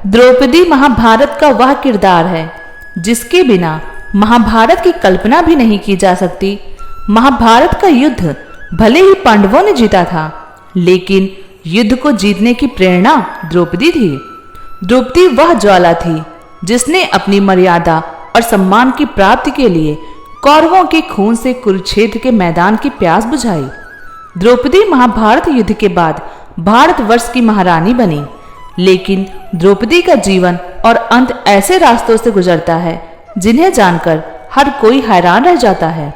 द्रौपदी महाभारत का वह किरदार है जिसके बिना महाभारत की कल्पना भी नहीं की जा सकती। महाभारत का युद्ध भले ही पांडवों ने जीता था, लेकिन युद्ध को जीतने की प्रेरणा द्रौपदी थी। द्रौपदी वह ज्वाला थी जिसने अपनी मर्यादा और सम्मान की प्राप्ति के लिए कौरवों के खून से कुरुक्षेत्र के मैदान की प्यास बुझाई। द्रौपदी महाभारत युद्ध के बाद भारतवर्ष की महारानी बनी, लेकिन द्रौपदी का जीवन और अंत ऐसे रास्तों से गुजरता है जिन्हें जानकर हर कोई हैरान रह जाता है।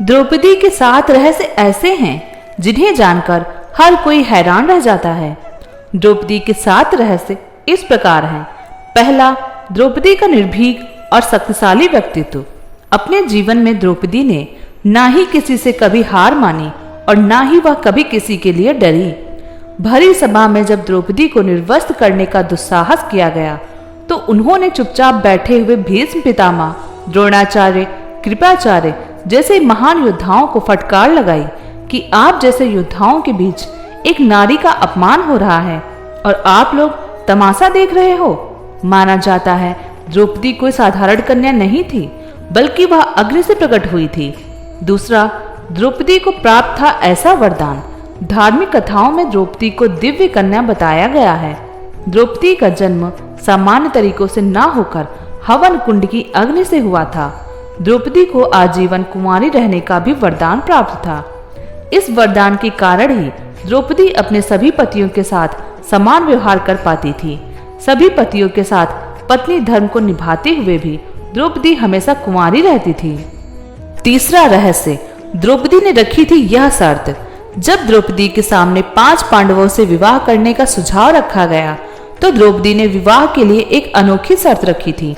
द्रौपदी के 7 रहस्य ऐसे हैं जिन्हें जानकर हर कोई हैरान रह जाता है। द्रौपदी के 7 रहस्य इस प्रकार हैं। पहला, द्रौपदी का निर्भीक और शक्तिशाली व्यक्तित्व। अपने जीवन में द्रौपदी ने ना ही किसी से कभी हार मानी और ना ही वह कभी किसी के लिए डरी। भरी सभा में जब द्रौपदी को निर्वस्त्र करने का दुस्साहस किया गया तो उन्होंने चुपचाप बैठे हुए भीष्म पितामह, द्रोणाचार्य, कृपाचार्य जैसे महान योद्धाओं को फटकार लगाई कि आप जैसे योद्धाओं के बीच एक नारी का अपमान हो रहा है और आप लोग तमाशा देख रहे हो। माना जाता है द्रौपदी कोई साधारण कन्या नहीं थी, बल्कि वह अग्नि से प्रकट हुई थी। दूसरा, द्रौपदी को प्राप्त था ऐसा वरदान। धार्मिक कथाओं में द्रौपदी को दिव्य कन्या बताया गया है। द्रौपदी का जन्म सामान्य तरीकों से ना होकर हवन कुंड की अग्नि से हुआ था। द्रौपदी को आजीवन कुंवारी रहने का भी वरदान प्राप्त था। इस वरदान के कारण ही द्रौपदी अपने सभी पतियों के साथ समान व्यवहार कर पाती थी। सभी पतियों के साथ पत्नी धर्म को निभाते हुए भी द्रौपदी हमेशा कुंवारी रहती थी। तीसरा रहस्य, द्रौपदी ने रखी थी यह शर्त। जब द्रौपदी के सामने 5 पांडवों से विवाह करने का सुझाव रखा गया तो द्रौपदी ने विवाह के लिए एक अनोखी शर्त रखी थी।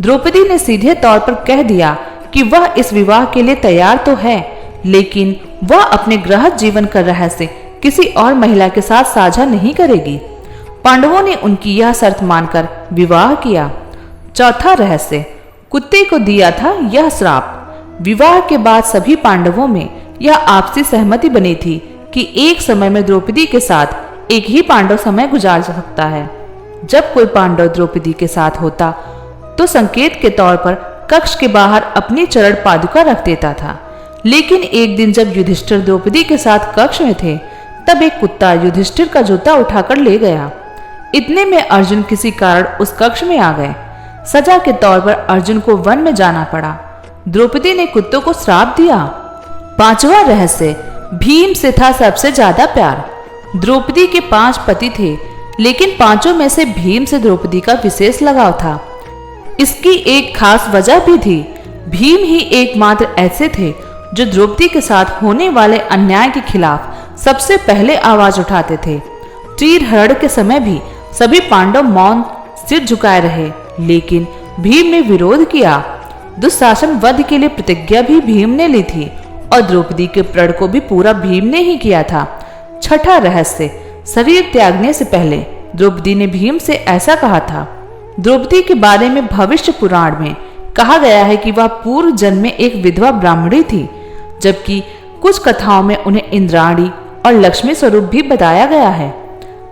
द्रौपदी ने सीधे तौर पर कह दिया कि वह इस विवाह के लिए तैयार तो है, लेकिन वह अपने गृहस्थ जीवन का रहस्य किसी और महिला के साथ साझा नहीं करेगी। पांडवों ने उनकी यह शर्त मानकर विवाह किया। चौथा रहस्य, कुत्ते को दिया था यह श्राप। विवाह के बाद सभी पांडवों में यह आपसी सहमति बनी थी कि एक समय में द्रौपदी के साथ एक ही पांडव समय गुजार सकता है। जब कोई पांडव द्रौपदी के साथ होता तो संकेत के तौर पर कक्ष के बाहर अपनी चरण पादुका रख देता था। लेकिन एक दिन जब युधिष्ठिर द्रौपदी के साथ कक्ष में थे तब एक कुत्ता युधिष्ठिर का जूता उठाकर ले गया। इतने में अर्जुन किसी कारण उस कक्ष में आ गए। सजा के तौर पर अर्जुन को वन में जाना पड़ा। द्रौपदी ने कुत्तों को श्राप दिया। पांचवा रहस्य, भीम से था सबसे ज्यादा प्यार। द्रौपदी के 5 पति थे, लेकिन पांचों में से भीम से द्रौपदी का विशेष लगाव था। इसकी एक खास वजह भी थी। भीम ही एकमात्र ऐसे थे जो द्रौपदी के साथ होने वाले अन्याय के खिलाफ सबसे पहले आवाज उठाते थे। चीरहरण के समय भी सभी पांडव मौन सिर झुकाए रहे, लेकिन भीम ने विरोध किया। दुशासन वध के लिए प्रतिज्ञा भी भीम ने ली थी और द्रौपदी के प्रण को भी पूरा भीम ने ही किया था। छठा रहस्य, शरीर त्यागने से पहले द्रौपदी ने भीम से ऐसा कहा था। द्रौपदी के बारे में भविष्य पुराण में कहा गया है कि वह पूर्व जन्म में एक विधवा ब्राह्मणी थी, जबकि कुछ कथाओं में उन्हें इंद्राणी और लक्ष्मी स्वरूप भी बताया गया है।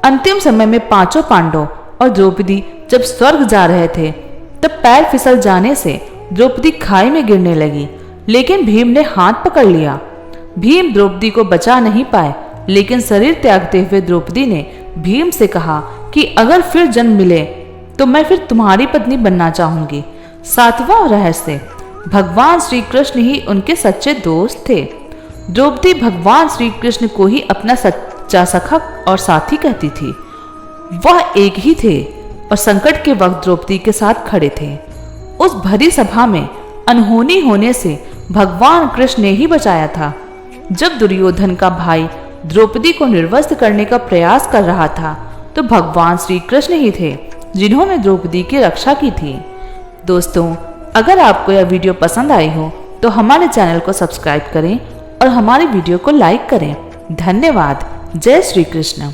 अंतिम समय में 5 पांडव और द्रौपदी जब स्वर्ग जा रहे थे तब पैर फिसल जाने से द्रौपदी खाई में गिरने लगी, लेकिन भीम ने हाथ पकड़ लिया। भीम द्रौपदी को बचा नहीं पाए, लेकिन शरीर त्यागते हुए द्रौपदी ने भीम से कहा कि अगर फिर जन्म मिले तो मैं फिर तुम्हारी पत्नी बनना चाहूंगी। 7वां रहस्य, भगवान श्री कृष्ण ही उनके सच्चे दोस्त थे। द्रौपदी भगवान श्री कृष्ण को ही अपना सच्चा सखा और साथी कहती थी। वह एक ही थे और संकट के वक्त द्रौपदी के साथ खड़े थे। उस भरी सभा में अनहोनी होने से भगवान कृष्ण ने ही बचाया था। जब दुर्योधन का भाई द्रौपदी को निर्वस्त्र करने का प्रयास कर रहा था तो भगवान श्री कृष्ण ही थे जिन्होंने द्रौपदी की रक्षा की थी। दोस्तों, अगर आपको यह वीडियो पसंद आई हो तो हमारे चैनल को सब्सक्राइब करें और हमारी वीडियो को लाइक करें। धन्यवाद। जय श्री कृष्ण।